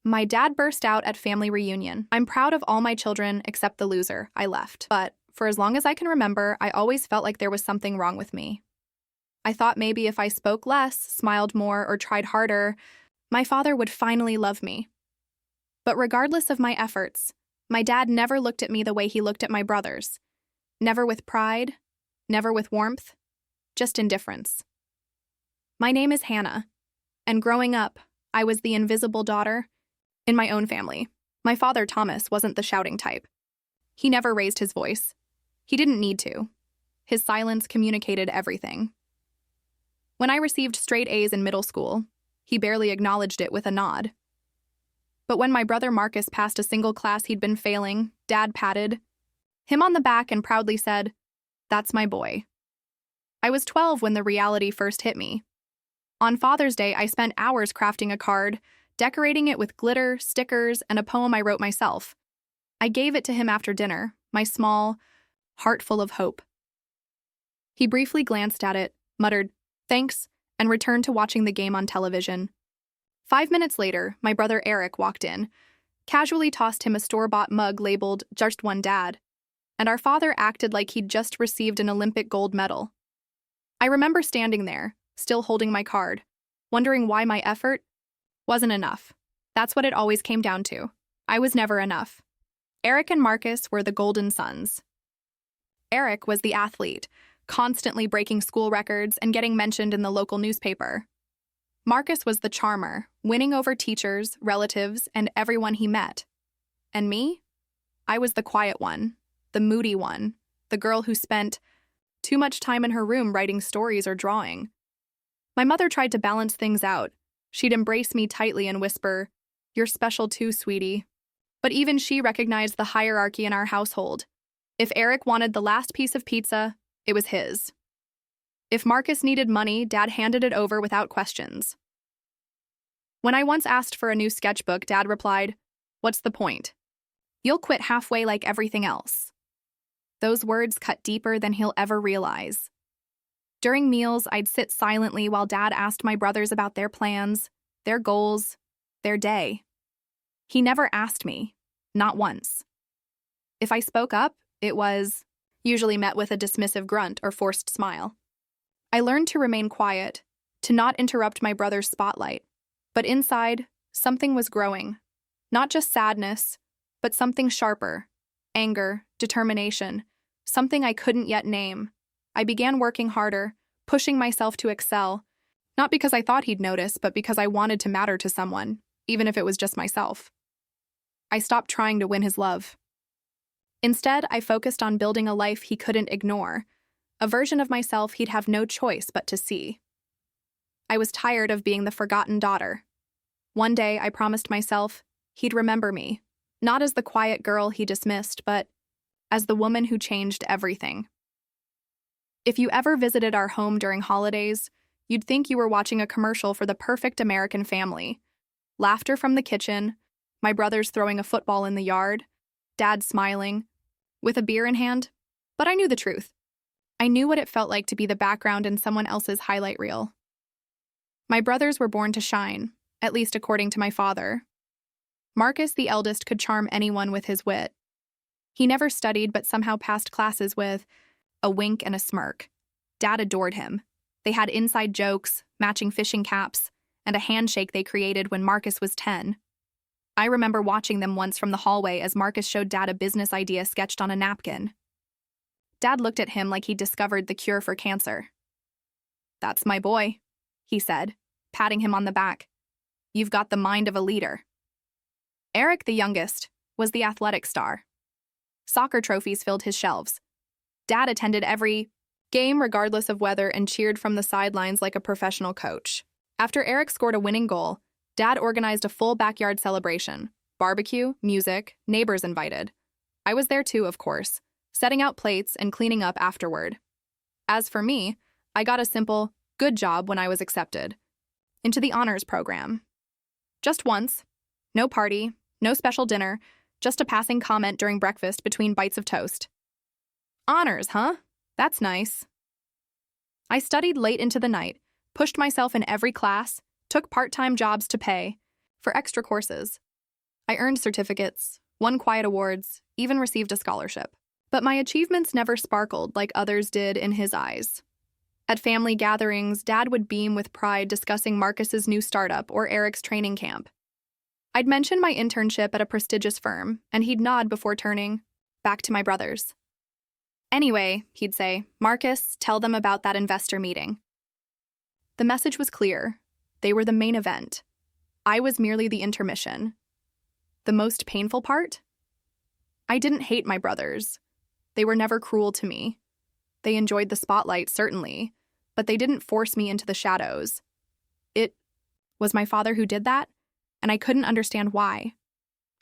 My dad burst out at family reunion. I'm proud of all my children except the loser. I left. But for as long as I can remember, I always felt like there was something wrong with me. I thought maybe if I spoke less, smiled more, or tried harder, my father would finally love me. But regardless of my efforts, my dad never looked at me the way he looked at my brothers. Never with pride, never with warmth, just indifference. My name is Hannah, and growing up, I was the invisible daughter in my own family. My father, Thomas, wasn't the shouting type. He never raised his voice. He didn't need to. His silence communicated everything. When I received straight A's in middle school, he barely acknowledged it with a nod. But when my brother Marcus passed a single class he'd been failing, Dad patted him on the back and proudly said, "That's my boy." I was 12 when the reality first hit me. On Father's Day, I spent hours crafting a card, decorating it with glitter, stickers, and a poem I wrote myself. I gave it to him after dinner, my small heart full of hope. He briefly glanced at it, muttered, "Thanks," and returned to watching the game on television. 5 minutes later, my brother Eric walked in, casually tossed him a store-bought mug labeled "Just One Dad," and our father acted like he'd just received an Olympic gold medal. I remember standing there, still holding my card, wondering why my effort wasn't enough. That's what it always came down to. I was never enough. Eric and Marcus were the golden sons. Eric was the athlete, constantly breaking school records and getting mentioned in the local newspaper. Marcus was the charmer, winning over teachers, relatives, and everyone he met. And me? I was the quiet one, the moody one, the girl who spent too much time in her room writing stories or drawing. My mother tried to balance things out. She'd embrace me tightly and whisper, "You're special too, sweetie." But even she recognized the hierarchy in our household. If Eric wanted the last piece of pizza, it was his. If Marcus needed money, Dad handed it over without questions. When I once asked for a new sketchbook, Dad replied, "What's the point? You'll quit halfway like everything else." Those words cut deeper than he'll ever realize. During meals, I'd sit silently while Dad asked my brothers about their plans, their goals, their day. He never asked me, not once. If I spoke up, it was usually met with a dismissive grunt or forced smile. I learned to remain quiet, to not interrupt my brother's spotlight. But inside, something was growing. Not just sadness, but something sharper. Anger, determination, something I couldn't yet name. I began working harder, pushing myself to excel, not because I thought he'd notice, but because I wanted to matter to someone, even if it was just myself. I stopped trying to win his love. Instead, I focused on building a life he couldn't ignore, a version of myself he'd have no choice but to see. I was tired of being the forgotten daughter. One day, I promised myself he'd remember me, not as the quiet girl he dismissed, but as the woman who changed everything. If you ever visited our home during holidays, you'd think you were watching a commercial for the perfect American family. Laughter from the kitchen, my brothers throwing a football in the yard, Dad smiling, with a beer in hand. But I knew the truth. I knew what it felt like to be the background in someone else's highlight reel. My brothers were born to shine, at least according to my father. Marcus, the eldest, could charm anyone with his wit. He never studied but somehow passed classes with a wink and a smirk. Dad adored him. They had inside jokes, matching fishing caps, and a handshake they created when Marcus was 10. I remember watching them once from the hallway as Marcus showed Dad a business idea sketched on a napkin. Dad looked at him like he'd discovered the cure for cancer. "That's my boy," he said, patting him on the back. "You've got the mind of a leader." Eric, the youngest, was the athletic star. Soccer trophies filled his shelves. Dad attended every game regardless of weather and cheered from the sidelines like a professional coach. After Eric scored a winning goal, Dad organized a full backyard celebration. Barbecue, music, neighbors invited. I was there too, of course, setting out plates and cleaning up afterward. As for me, I got a simple, good job when I was accepted into the honors program. Just once. No party, no special dinner, just a passing comment during breakfast between bites of toast. Honors, huh? That's nice. I studied late into the night, pushed myself in every class, took part-time jobs to pay for extra courses. I earned certificates, won quiet awards, even received a scholarship. But my achievements never sparkled like others did in his eyes. At family gatherings, Dad would beam with pride discussing Marcus's new startup or Eric's training camp. I'd mention my internship at a prestigious firm, and he'd nod before turning back to my brothers. Anyway, he'd say, Marcus, tell them about that investor meeting. The message was clear. They were the main event. I was merely the intermission. The most painful part? I didn't hate my brothers. They were never cruel to me. They enjoyed the spotlight, certainly, but they didn't force me into the shadows. It was my father who did that, and I couldn't understand why.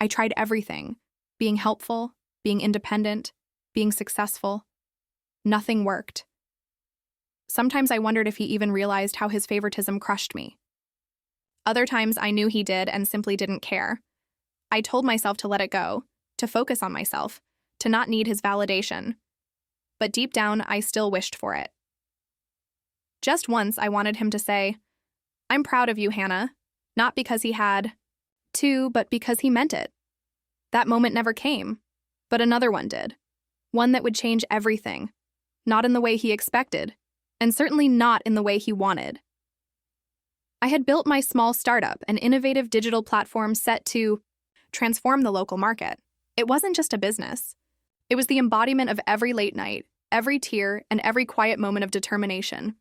I tried everything, being helpful, being independent, being successful. Nothing worked. Sometimes I wondered if he even realized how his favoritism crushed me. Other times I knew he did and simply didn't care. I told myself to let it go, to focus on myself, to not need his validation. But deep down, I still wished for it. Just once, I wanted him to say, I'm proud of you, Hannah, not because he had to, but because he meant it. That moment never came, but another one did. One that would change everything, not in the way he expected, and certainly not in the way he wanted. I had built my small startup, an innovative digital platform set to transform the local market. It wasn't just a business. It was the embodiment of every late night, every tear, and every quiet moment of determination.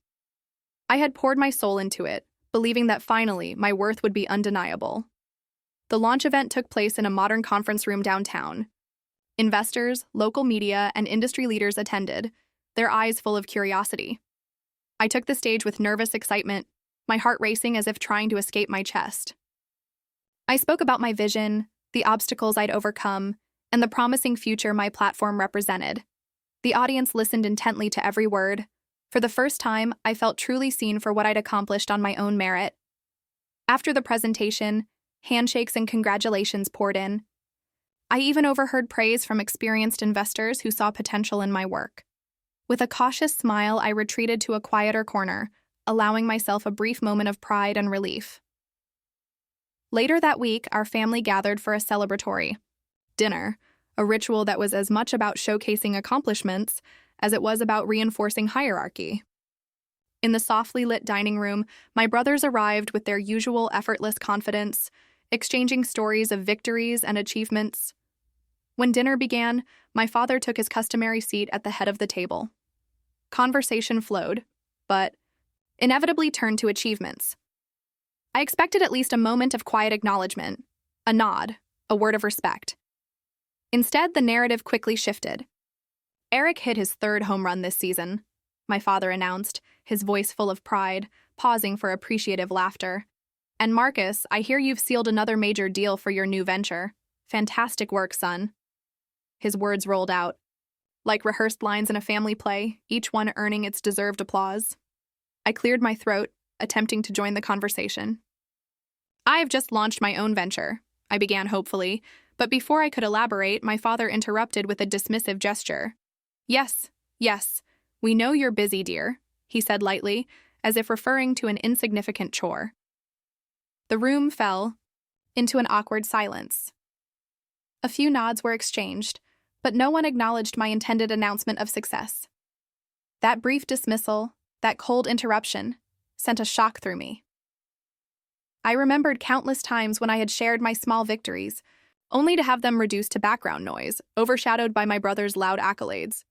I had poured my soul into it, believing that finally my worth would be undeniable. The launch event took place in a modern conference room downtown. Investors, local media, and industry leaders attended, their eyes full of curiosity. I took the stage with nervous excitement, my heart racing as if trying to escape my chest. I spoke about my vision, the obstacles I'd overcome, and the promising future my platform represented. The audience listened intently to every word. For the first time, I felt truly seen for what I'd accomplished on my own merit. After the presentation, handshakes and congratulations poured in. I even overheard praise from experienced investors who saw potential in my work. With a cautious smile, I retreated to a quieter corner, allowing myself a brief moment of pride and relief. Later that week, our family gathered for a celebratory dinner, a ritual that was as much about showcasing accomplishments as it was about reinforcing hierarchy. In the softly lit dining room, my brothers arrived with their usual effortless confidence, exchanging stories of victories and achievements. When dinner began, my father took his customary seat at the head of the table. Conversation flowed, but inevitably turned to achievements. I expected at least a moment of quiet acknowledgement, a nod, a word of respect. Instead, the narrative quickly shifted. Eric hit his third home run this season, my father announced, his voice full of pride, pausing for appreciative laughter. And Marcus, I hear you've sealed another major deal for your new venture. Fantastic work, son. His words rolled out, like rehearsed lines in a family play, each one earning its deserved applause. I cleared my throat, attempting to join the conversation. I've just launched my own venture, I began hopefully, but before I could elaborate, my father interrupted with a dismissive gesture. Yes, we know you're busy, dear, he said lightly, as if referring to an insignificant chore. The room fell into an awkward silence. A few nods were exchanged, but no one acknowledged my intended announcement of success. That brief dismissal, that cold interruption, sent a shock through me. I remembered countless times when I had shared my small victories, only to have them reduced to background noise, overshadowed by my brother's loud accolades.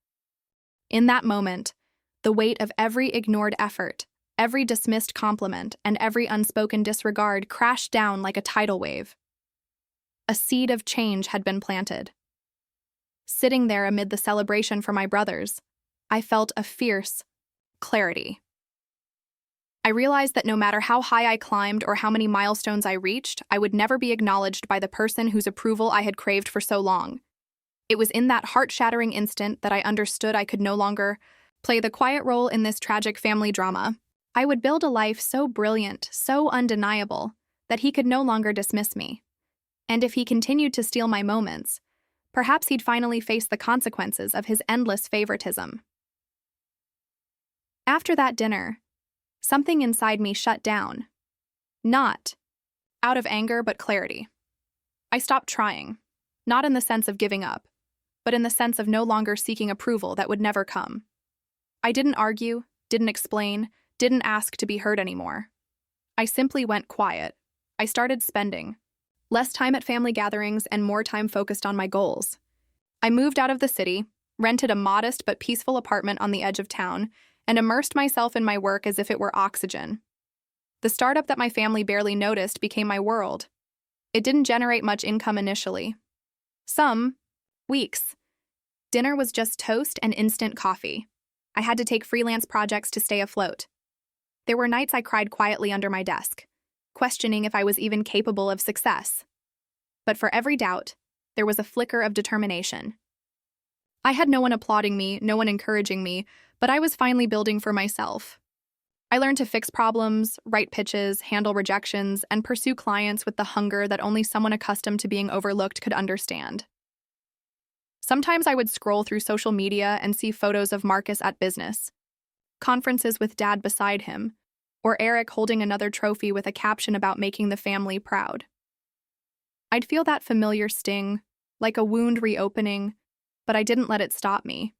In that moment, the weight of every ignored effort, every dismissed compliment, and every unspoken disregard crashed down like a tidal wave. A seed of change had been planted. Sitting there amid the celebration for my brothers, I felt a fierce clarity. I realized that no matter how high I climbed or how many milestones I reached, I would never be acknowledged by the person whose approval I had craved for so long. It was in that heart-shattering instant that I understood I could no longer play the quiet role in this tragic family drama. I would build a life so brilliant, so undeniable, that he could no longer dismiss me. And if he continued to steal my moments, perhaps he'd finally face the consequences of his endless favoritism. After that dinner, something inside me shut down. Not out of anger, but clarity. I stopped trying, not in the sense of giving up, but in the sense of no longer seeking approval that would never come. I didn't argue, didn't explain, didn't ask to be heard anymore. I simply went quiet. I started spending less time at family gatherings and more time focused on my goals. I moved out of the city, rented a modest but peaceful apartment on the edge of town, and immersed myself in my work as if it were oxygen. The startup that my family barely noticed became my world. It didn't generate much income initially. Some weeks. Dinner was just toast and instant coffee. I had to take freelance projects to stay afloat. There were nights I cried quietly under my desk, questioning if I was even capable of success. But for every doubt, there was a flicker of determination. I had no one applauding me, no one encouraging me, but I was finally building for myself. I learned to fix problems, write pitches, handle rejections, and pursue clients with the hunger that only someone accustomed to being overlooked could understand. Sometimes I would scroll through social media and see photos of Marcus at business, conferences with Dad beside him, or Eric holding another trophy with a caption about making the family proud. I'd feel that familiar sting, like a wound reopening, but I didn't let it stop me.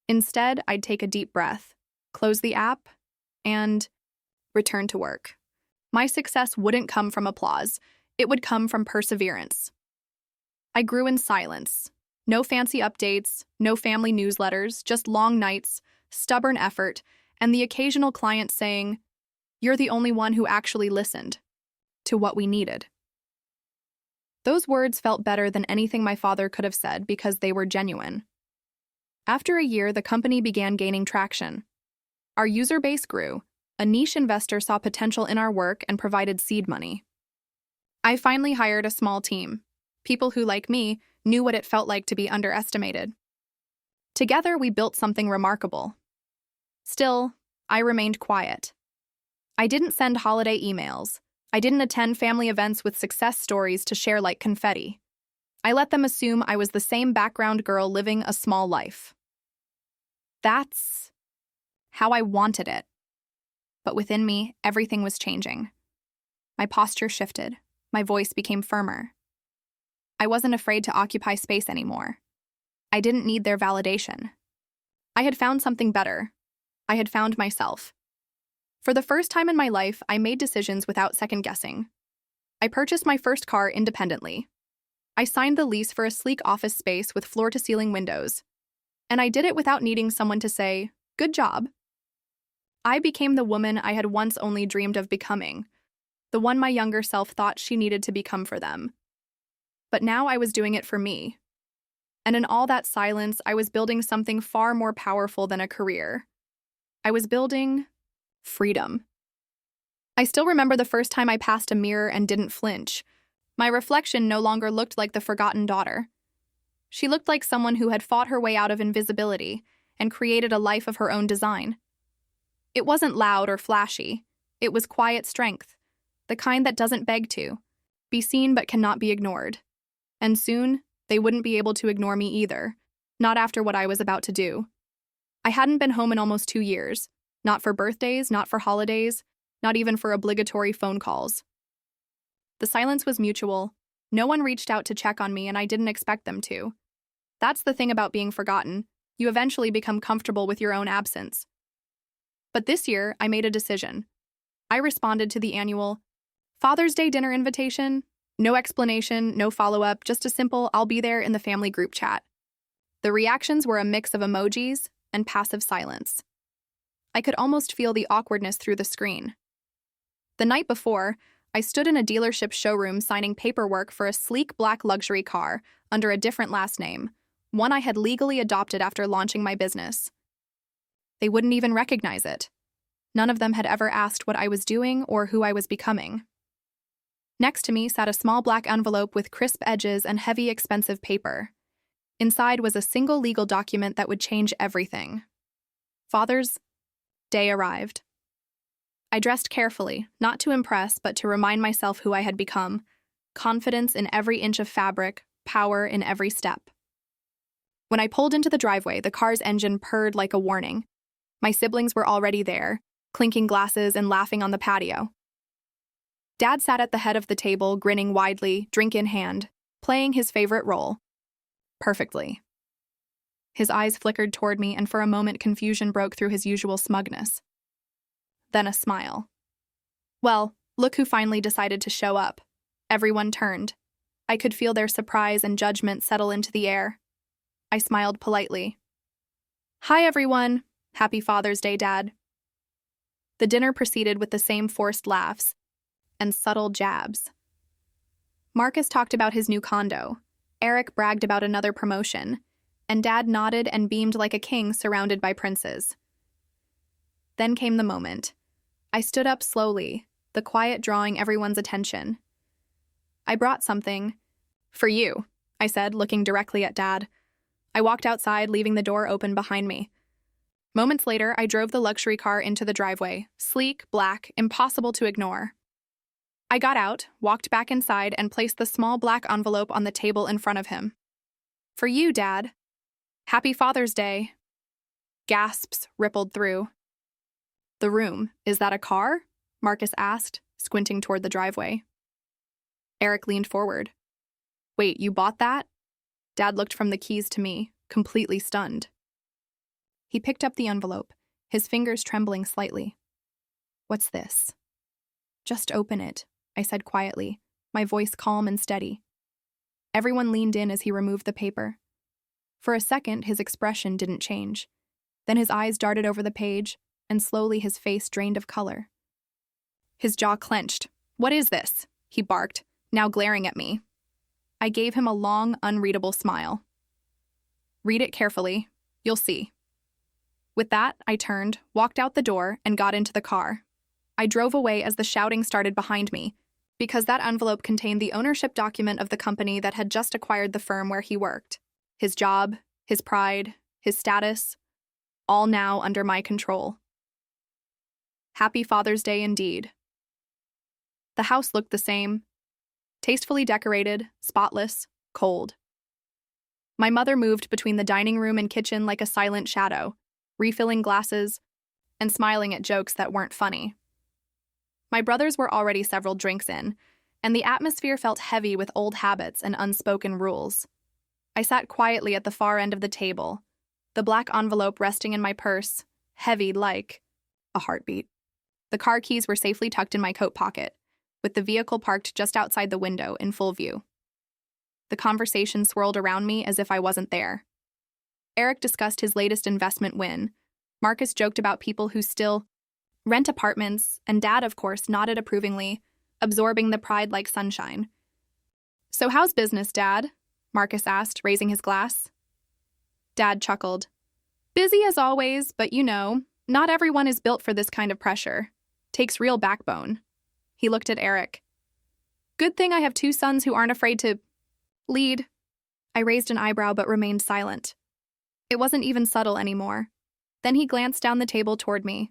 Instead, I'd take a deep breath, close the app, and return to work. My success wouldn't come from applause. It would come from perseverance. I grew in silence. No fancy updates, no family newsletters, just long nights, stubborn effort, and the occasional client saying, "You're the only one who actually listened to what we needed." Those words felt better than anything my father could have said because they were genuine. After a year, the company began gaining traction. Our user base grew. A niche investor saw potential in our work and provided seed money. I finally hired a small team, people who, like me, knew what it felt like to be underestimated. Together, we built something remarkable. Still, I remained quiet. I didn't send holiday emails. I didn't attend family events with success stories to share like confetti. I let them assume I was the same background girl living a small life. That's how I wanted it. But within me, everything was changing. My posture shifted. My voice became firmer. I wasn't afraid to occupy space anymore. I didn't need their validation. I had found something better. I had found myself. For the first time in my life, I made decisions without second-guessing. I purchased my first car independently. I signed the lease for a sleek office space with floor-to-ceiling windows. And I did it without needing someone to say, "Good job." I became the woman I had once only dreamed of becoming, the one my younger self thought she needed to become for them. But now I was doing it for me. And in all that silence, I was building something far more powerful than a career. I was building freedom. I still remember the first time I passed a mirror and didn't flinch. My reflection no longer looked like the forgotten daughter. She looked like someone who had fought her way out of invisibility and created a life of her own design. It wasn't loud or flashy. It was quiet strength, the kind that doesn't beg to, be seen but cannot be ignored. And soon, they wouldn't be able to ignore me either, not after what I was about to do. I hadn't been home in almost 2 years, not for birthdays, not for holidays, not even for obligatory phone calls. The silence was mutual. No one reached out to check on me, and I didn't expect them to. That's the thing about being forgotten. You eventually become comfortable with your own absence. But this year, I made a decision. I responded to the annual Father's Day dinner invitation. No explanation, no follow-up, just a simple "I'll be there" in the family group chat. The reactions were a mix of emojis and passive silence. I could almost feel the awkwardness through the screen. The night before, I stood in a dealership showroom signing paperwork for a sleek black luxury car under a different last name, one I had legally adopted after launching my business. They wouldn't even recognize it. None of them had ever asked what I was doing or who I was becoming. Next to me sat a small black envelope with crisp edges and heavy, expensive paper. Inside was a single legal document that would change everything. Father's Day arrived. I dressed carefully, not to impress, but to remind myself who I had become. Confidence in every inch of fabric, power in every step. When I pulled into the driveway, the car's engine purred like a warning. My siblings were already there, clinking glasses and laughing on the patio. Dad sat at the head of the table, grinning widely, drink in hand. playing his favorite role. Perfectly. His eyes flickered toward me, and for a moment confusion broke through his usual smugness. Then a smile. Well, look who finally decided to show up. Everyone turned. I could feel their surprise and judgment settle into the air. I smiled politely. Hi, everyone. Happy Father's Day, Dad. The dinner proceeded with the same forced laughs and subtle jabs. Marcus talked about his new condo. Eric bragged about another promotion, and Dad nodded and beamed like a king surrounded by princes. Then came the moment. I stood up slowly, the quiet drawing everyone's attention. I brought something. For you, I said, looking directly at Dad. I walked outside, leaving the door open behind me. Moments later, I drove the luxury car into the driveway, sleek, black, impossible to ignore. I got out, walked back inside, and placed the small black envelope on the table in front of him. For you, Dad. Happy Father's Day. Gasps rippled through the room. Is that a car? Marcus asked, squinting toward the driveway. Eric leaned forward. Wait, you bought that? Dad looked from the keys to me, completely stunned. He picked up the envelope, his fingers trembling slightly. What's this? Just open it, I said quietly, my voice calm and steady. Everyone leaned in as he removed the paper. For a second, his expression didn't change. Then his eyes darted over the page, and slowly his face drained of color. His jaw clenched. What is this? He barked, now glaring at me. I gave him a long, unreadable smile. Read it carefully. You'll see. With that, I turned, walked out the door, and got into the car. I drove away as the shouting started behind me, because that envelope contained the ownership document of the company that had just acquired the firm where he worked. His job, his pride, his status, all now under my control. Happy Father's Day indeed. The house looked the same, tastefully decorated, spotless, cold. My mother moved between the dining room and kitchen like a silent shadow, refilling glasses and smiling at jokes that weren't funny. My brothers were already several drinks in, and the atmosphere felt heavy with old habits and unspoken rules. I sat quietly at the far end of the table, the black envelope resting in my purse, heavy like a heartbeat. The car keys were safely tucked in my coat pocket, with the vehicle parked just outside the window in full view. The conversation swirled around me as if I wasn't there. Eric discussed his latest investment win. Marcus joked about people who still rent apartments, and Dad, of course, nodded approvingly, absorbing the pride like sunshine. So how's business, Dad? Marcus asked, raising his glass. Dad chuckled. Busy as always, but you know, not everyone is built for this kind of pressure. Takes real backbone. He looked at Eric. Good thing I have two sons who aren't afraid to lead. I raised an eyebrow but remained silent. It wasn't even subtle anymore. Then he glanced down the table toward me.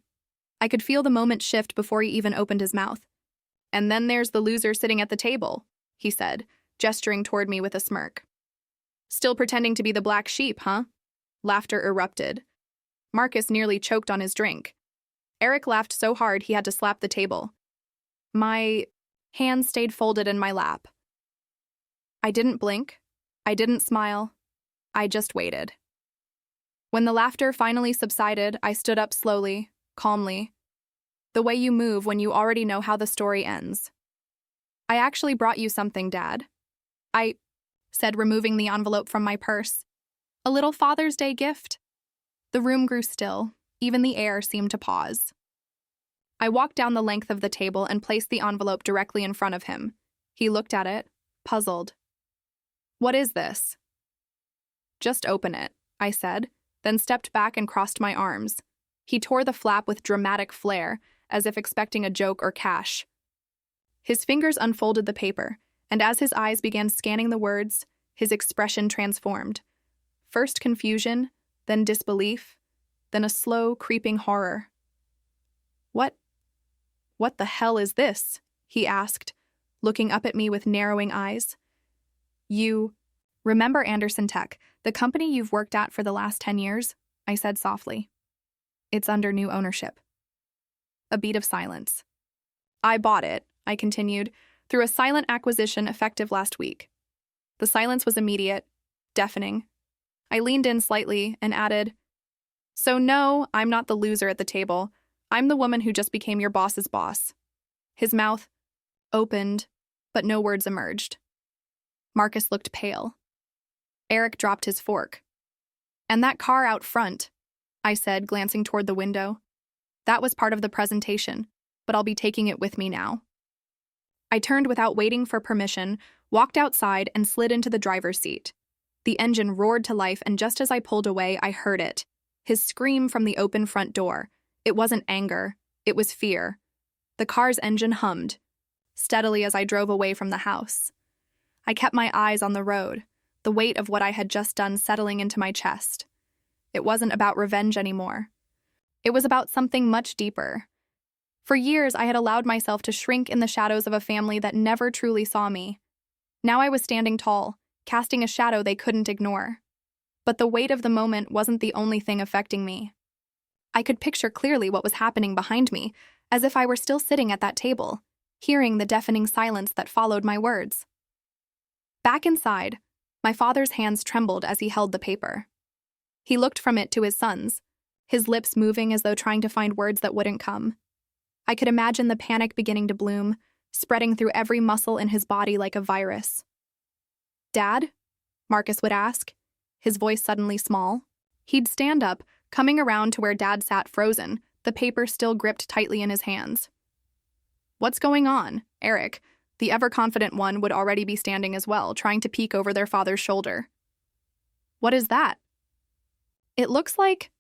I could feel the moment shift before he even opened his mouth. And then there's the loser sitting at the table, he said, gesturing toward me with a smirk. Still pretending to be the black sheep, huh? Laughter erupted. Marcus nearly choked on his drink. Eric laughed so hard he had to slap the table. My hands stayed folded in my lap. I didn't blink. I didn't smile. I just waited. When the laughter finally subsided, I stood up slowly, calmly. The way you move when you already know how the story ends. I actually brought you something, Dad. I said, removing the envelope from my purse. A little Father's Day gift. The room grew still. Even the air seemed to pause. I walked down the length of the table and placed the envelope directly in front of him. He looked at it, puzzled. What is this? Just open it, I said, then stepped back and crossed my arms. He tore the flap with dramatic flair, as if expecting a joke or cash. His fingers unfolded the paper, and as his eyes began scanning the words, his expression transformed. First confusion, then disbelief, then a slow, creeping horror. What the hell is this? He asked, looking up at me with narrowing eyes. You remember Anderson Tech, the company you've worked at for the last 10 years? I said softly. It's under new ownership. A beat of silence. I bought it, I continued, through a silent acquisition effective last week. The silence was immediate, deafening. I leaned in slightly and added, "So no, I'm not the loser at the table. I'm the woman who just became your boss's boss." His mouth opened, but no words emerged. Marcus looked pale. Eric dropped his fork. "And that car out front," I said, glancing toward the window. "That was part of the presentation, but I'll be taking it with me now." I turned without waiting for permission, walked outside, and slid into the driver's seat. The engine roared to life, and just as I pulled away, I heard it. His scream from the open front door. It wasn't anger. It was fear. The car's engine hummed steadily as I drove away from the house. I kept my eyes on the road, the weight of what I had just done settling into my chest. It wasn't about revenge anymore. It was about something much deeper. For years, I had allowed myself to shrink in the shadows of a family that never truly saw me. Now I was standing tall, casting a shadow they couldn't ignore. But the weight of the moment wasn't the only thing affecting me. I could picture clearly what was happening behind me, as if I were still sitting at that table, hearing the deafening silence that followed my words. Back inside, my father's hands trembled as he held the paper. He looked from it to his son's, his lips moving as though trying to find words that wouldn't come. I could imagine the panic beginning to bloom, spreading through every muscle in his body like a virus. "Dad?" Marcus would ask, his voice suddenly small. He'd stand up, coming around to where Dad sat frozen, the paper still gripped tightly in his hands. "What's going on?" Eric, the ever-confident one, would already be standing as well, trying to peek over their father's shoulder. "What is that?" "It looks like—"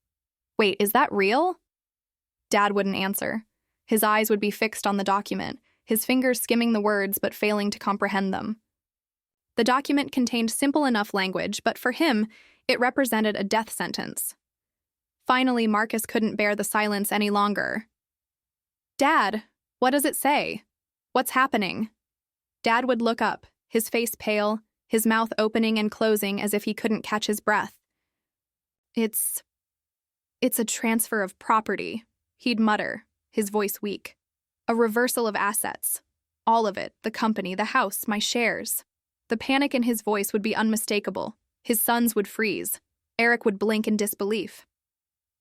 "Wait, is that real?" Dad wouldn't answer. His eyes would be fixed on the document, his fingers skimming the words but failing to comprehend them. The document contained simple enough language, but for him, it represented a death sentence. Finally, Marcus couldn't bear the silence any longer. "Dad, what does it say? What's happening?" Dad would look up, his face pale, his mouth opening and closing as if he couldn't catch his breath. It's a transfer of property," he'd mutter, his voice weak. "A reversal of assets. All of it, the company, the house, my shares." The panic in his voice would be unmistakable. His sons would freeze. Eric would blink in disbelief.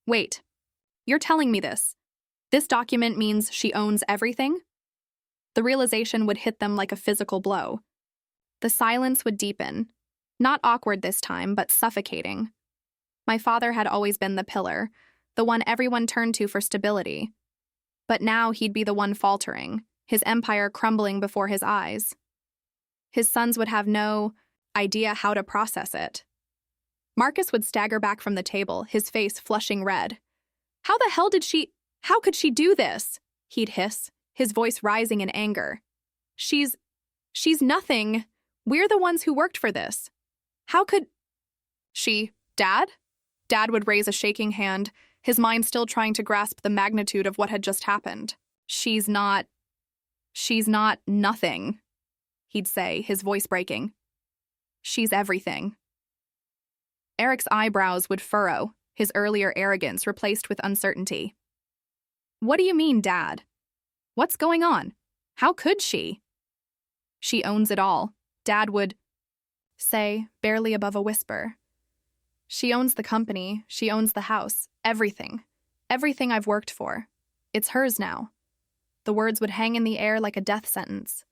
"Wait, you're telling me this? This document means she owns everything?" The realization would hit them like a physical blow. The silence would deepen. Not awkward this time, but suffocating. My father had always been the pillar, the one everyone turned to for stability. But now he'd be the one faltering, his empire crumbling before his eyes. His sons would have no idea how to process it. Marcus would stagger back from the table, his face flushing red. How could she do this?" he'd hiss, his voice rising in anger. She's nothing. We're the ones who worked for this. How could she, Dad?" Dad would raise a shaking hand, his mind still trying to grasp the magnitude of what had just happened. She's not nothing," he'd say, his voice breaking. "She's everything." Eric's eyebrows would furrow, his earlier arrogance replaced with uncertainty. "What do you mean, Dad? What's going on? How could she?" "She owns it all," Dad would say, barely above a whisper. "She owns the company, she owns the house, everything. Everything I've worked for. It's hers now." The words would hang in the air like a death sentence.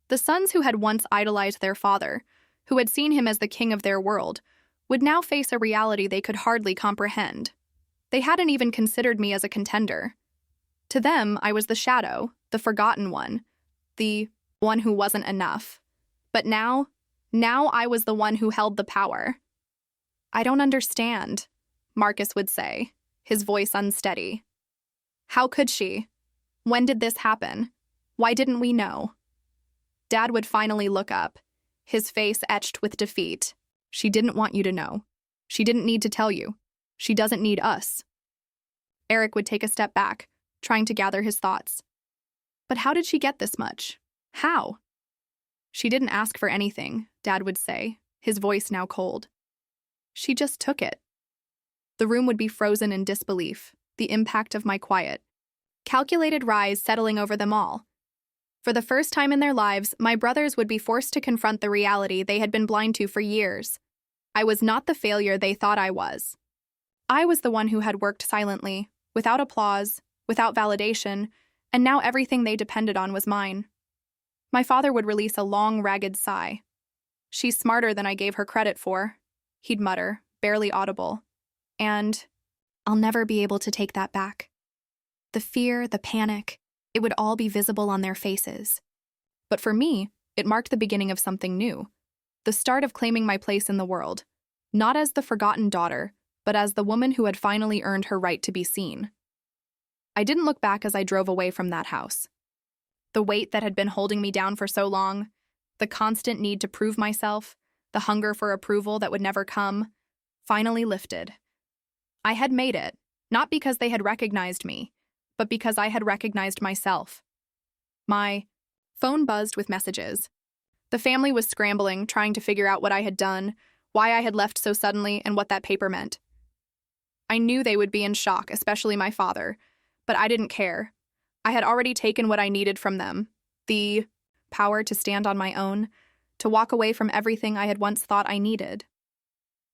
The sons who had once idolized their father, who had seen him as the king of their world, would now face a reality they could hardly comprehend. They hadn't even considered me as a contender. To them, I was the shadow, the forgotten one, the one who wasn't enough. But now I was the one who held the power. "I don't understand," Marcus would say, his voice unsteady. "How could she? When did this happen? Why didn't we know?" Dad would finally look up, his face etched with defeat. "She didn't want you to know. She didn't need to tell you. She doesn't need us." Eric would take a step back, trying to gather his thoughts. "But how did she get this much? How?" "She didn't ask for anything," Dad would say, his voice now cold. "She just took it." The room would be frozen in disbelief, the impact of my quiet, calculated rise settling over them all. For the first time in their lives, my brothers would be forced to confront the reality they had been blind to for years. I was not the failure they thought I was. I was the one who had worked silently, without applause, without validation, and now everything they depended on was mine. My father would release a long, ragged sigh. "She's smarter than I gave her credit for," he'd mutter, barely audible. And I'll never be able to take that back. The fear, the panic, it would all be visible on their faces. But for me, it marked the beginning of something new. The start of claiming my place in the world, not as the forgotten daughter, but as the woman who had finally earned her right to be seen. I didn't look back as I drove away from that house. The weight that had been holding me down for so long, the constant need to prove myself, the hunger for approval that would never come, finally lifted. I had made it, not because they had recognized me, but because I had recognized myself. My phone buzzed with messages. The family was scrambling, trying to figure out what I had done, why I had left so suddenly, and what that paper meant. I knew they would be in shock, especially my father, but I didn't care. I had already taken what I needed from them, the power to stand on my own, to walk away from everything I had once thought I needed.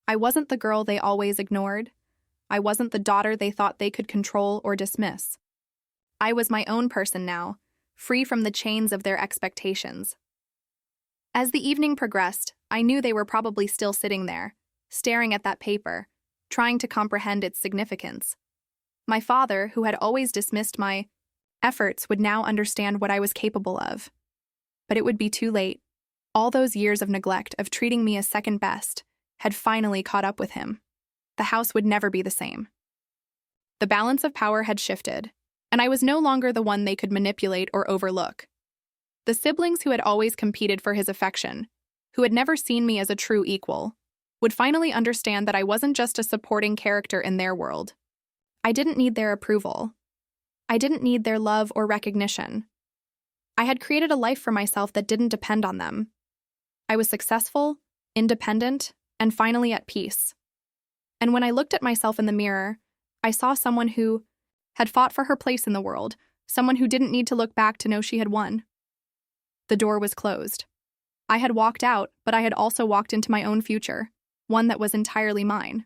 I wasn't the girl they always ignored. I wasn't the daughter they thought they could control or dismiss. I was my own person now, free from the chains of their expectations. As the evening progressed, I knew they were probably still sitting there, staring at that paper, trying to comprehend its significance. My father, who had always dismissed my efforts, would now understand what I was capable of. But it would be too late. All those years of neglect, of treating me as second best, had finally caught up with him. The house would never be the same. The balance of power had shifted, and I was no longer the one they could manipulate or overlook. The siblings who had always competed for his affection, who had never seen me as a true equal, would finally understand that I wasn't just a supporting character in their world. I didn't need their approval. I didn't need their love or recognition. I had created a life for myself that didn't depend on them. I was successful, independent, and finally at peace. And when I looked at myself in the mirror, I saw someone who had fought for her place in the world, someone who didn't need to look back to know she had won. The door was closed. I had walked out, but I had also walked into my own future, one that was entirely mine.